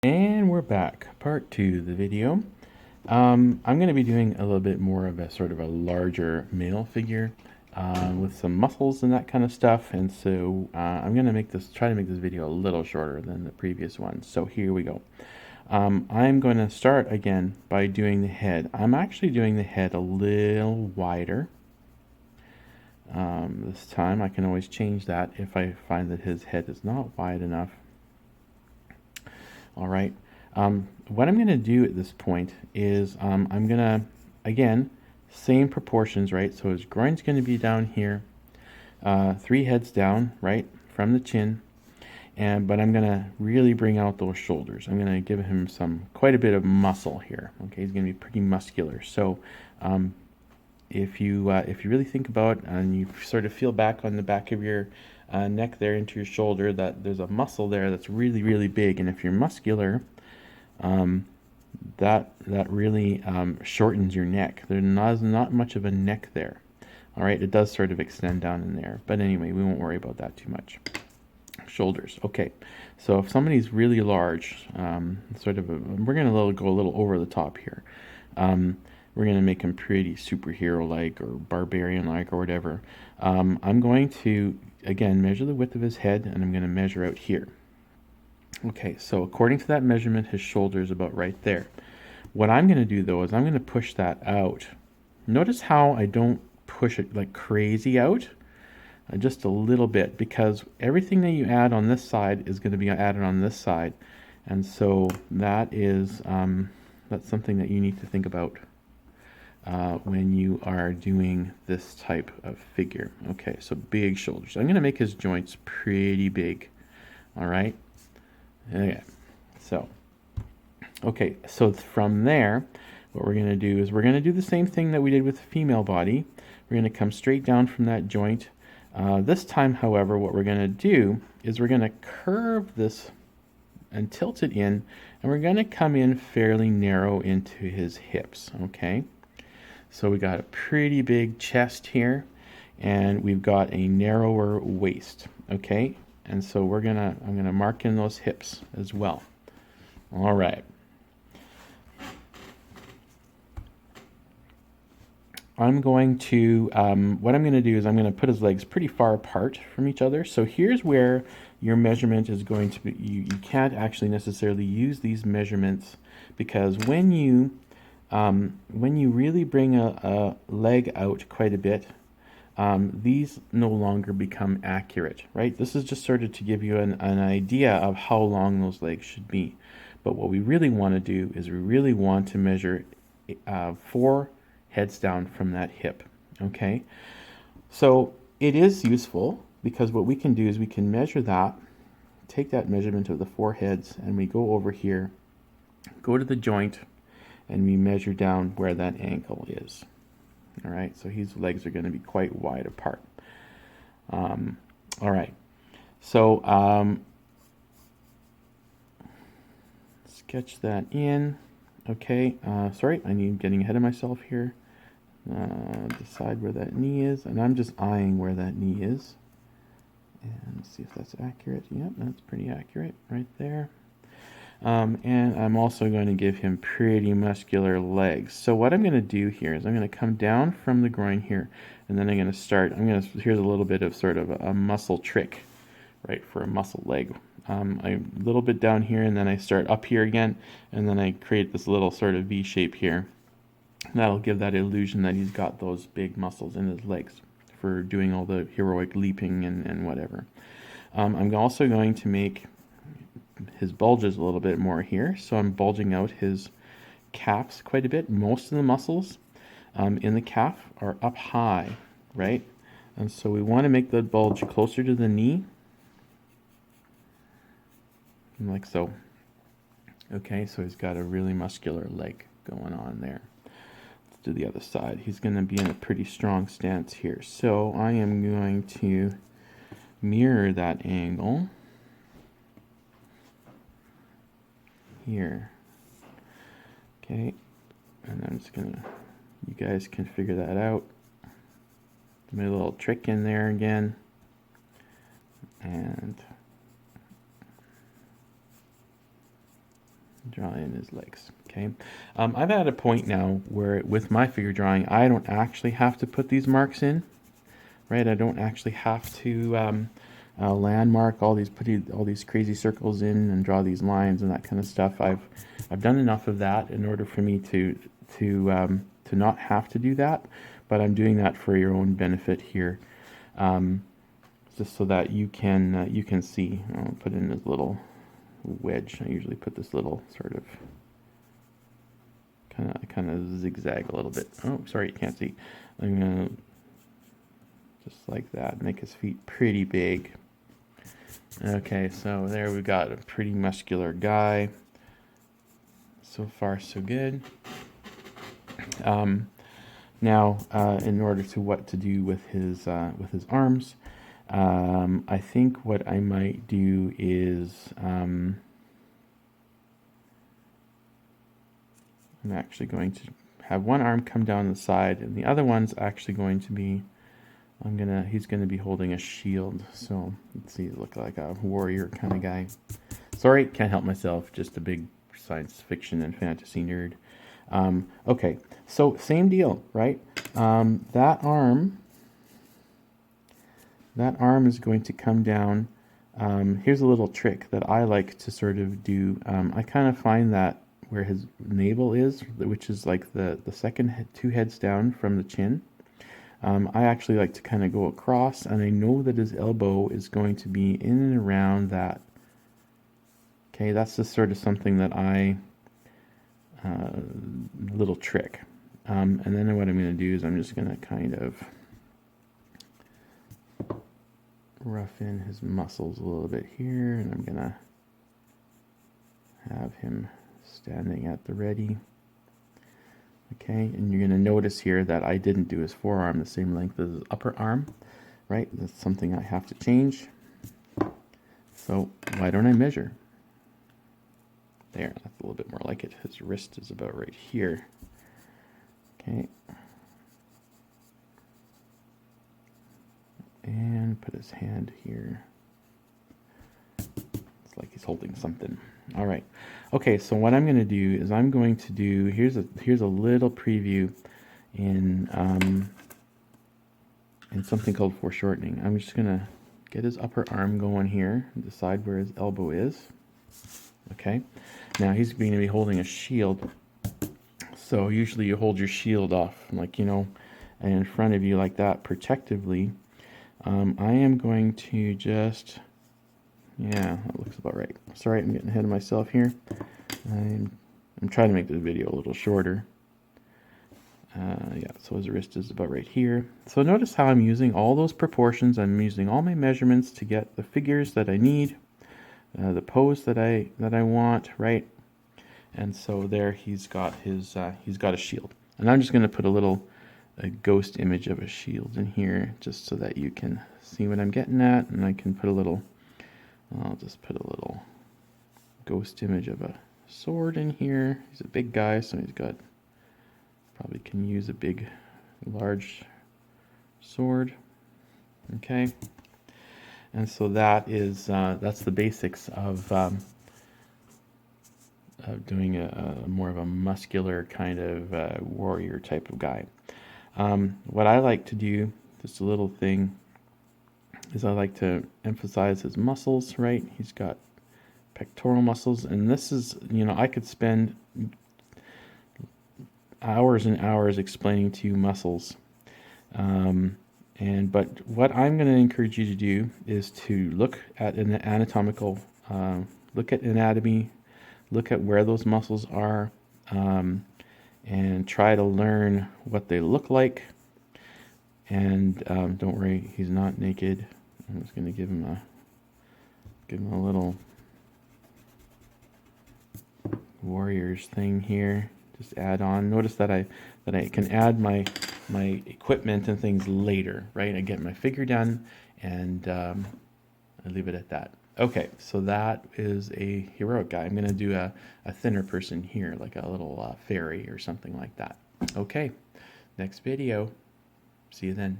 And we're back, part 2 of the video. I'm going to be doing a little bit more of a sort of a larger male figure with some muscles and that kind of stuff. And so I'm going to try to make this video a little shorter than the previous one. So here we go. I'm going to start again by doing the head. I'm actually doing the head a little wider. This time I can always change that if I find that his head is not wide enough. All right. What I'm going to do at this point is I'm going to, again, same proportions, right? So his groin's going to be down here, 3 heads down, right, from the chin. But I'm going to really bring out those shoulders. I'm going to give him quite a bit of muscle here. Okay, he's going to be pretty muscular. So if you really think about and you sort of feel back on the back of your neck there into your shoulder, that there's a muscle there that's really, really big. And if you're muscular, that really shortens your neck. There's not much of a neck there. All right, it does sort of extend down in there. But anyway, we won't worry about that too much. Shoulders. Okay, so if somebody's really large, we're going to go a little over the top here. We're going to make him pretty superhero-like or barbarian-like or whatever. I'm going to, again, measure the width of his head, and I'm going to measure out here. Okay, so according to that measurement, his shoulder is about right there. What I'm going to do, though, is I'm going to push that out. Notice how I don't push it like crazy out, just a little bit, because everything that you add on this side is going to be added on this side. And so that is, that's something that you need to think about when you are doing this type of figure. Okay, so big shoulders. I'm going to make his joints pretty big. All right. Okay. So from there, what we're going to do is we're going to do the same thing that we did with the female body. We're going to come straight down from that joint. This time, however, what we're going to do is we're going to curve this and tilt it in, and we're going to come in fairly narrow into his hips. Okay. So we got a pretty big chest here, and we've got a narrower waist, okay? And so I'm gonna mark in those hips as well. All right. I'm going to, what I'm going to do is I'm going to put his legs pretty far apart from each other. So here's where your measurement is going to be, you can't actually necessarily use these measurements, because when you really bring a leg out quite a bit, these no longer become accurate, right? This is just sort of to give you an idea of how long those legs should be. But what we really want to do is we really want to measure 4 heads down from that hip, okay? So it is useful, because what we can do is we can measure that, take that measurement of the 4 heads, and we go over here, go to the joint, and we measure down where that ankle is. All right, so his legs are going to be quite wide apart. All right, so sketch that in. Okay, sorry, I'm getting ahead of myself here. Decide where that knee is, and I'm just eyeing where that knee is. And see if that's accurate. Yep, that's pretty accurate right there. And I'm also going to give him pretty muscular legs. So what I'm going to do here is I'm going to come down from the groin here, and then I'm going to start, here's a little bit of sort of a muscle trick, right, for a muscle leg. I'm a little bit down here, and then I start up here again, and then I create this little sort of V shape here. That'll give that illusion that he's got those big muscles in his legs for doing all the heroic leaping and whatever. I'm also going to make his bulges a little bit more here, so I'm bulging out his calves quite a bit. Most of the muscles in the calf are up high, right? And so we want to make the bulge closer to the knee, like so. Okay, so he's got a really muscular leg going on there. Let's do the other side. He's going to be in a pretty strong stance here. So I am going to mirror that angle here. Okay, and I'm just gonna, you guys can figure that out. My little trick in there again, and Draw in his legs. Okay. I'm at a point now where with my figure drawing, I don't actually have to put these marks in, right? I don't actually have to landmark all these, all these crazy circles in and draw these lines and that kind of stuff. I've done enough of that in order for me to not have to do that, but I'm doing that for your own benefit here, just so that you can see. I'll put in this little wedge. I usually put this little sort of kind of zigzag a little bit. Oh, sorry, you can't see. I'm gonna just like that, make his feet pretty big. Okay, so there we've got a pretty muscular guy. So far, so good. Now, in order to what to do with his arms, I think what I might do is I'm actually going to have one arm come down the side, and the other one's actually going to be he's gonna be holding a shield. So let's see, look like a warrior kind of guy. Sorry, can't help myself. Just a big science fiction and fantasy nerd. Okay, so same deal, right? That arm is going to come down. Here's a little trick that I like to sort of do. I kind of find that where his navel is, which is like the second two heads down from the chin, I actually like to kind of go across, and I know that his elbow is going to be in and around that. Okay, that's just sort of something that little trick. And then what I'm going to do is I'm just going to kind of rough in his muscles a little bit here, and I'm going to have him standing at the ready. Okay, and you're going to notice here that I didn't do his forearm the same length as his upper arm, right? That's something I have to change. So why don't I measure? There, that's a little bit more like it. His wrist is about right here. Okay. And put his hand here. It's like he's holding something. All right. Okay, so what I'm going to do is I'm going to do, here's a little preview in something called foreshortening. I'm just going to get his upper arm going here and decide where his elbow is. Okay. Now he's going to be holding a shield. So usually you hold your shield off, like, in front of you like that protectively. I am going to just, yeah, that looks about right. Sorry, I'm getting ahead of myself here. I'm trying to make this video a little shorter. Yeah, so his wrist is about right here. So notice how I'm using all those proportions. I'm using all my measurements to get the figures that I need, the pose that I want, right? And so there he's got a shield. And I'm just going to put a ghost image of a shield in here just so that you can see what I'm getting at. And I can put I'll just put a little ghost image of a sword in here. He's a big guy, so probably can use a big, large sword. Okay. And so that's the basics of doing a more of a muscular kind of warrior type of guy. What I like to do, just a little thing, is I like to emphasize his muscles, right? He's got pectoral muscles, and this is, I could spend hours and hours explaining to you muscles. But what I'm going to encourage you to do is to look at an anatomical, look at anatomy, look at where those muscles are, and try to learn what they look like. And don't worry, he's not naked. I'm just going to give him a little warriors thing here. Just add on. Notice that I can add my equipment and things later, right? I get my figure done, and I leave it at that. Okay, so that is a heroic guy. I'm going to do a thinner person here, like a little fairy or something like that. Okay, next video. See you then.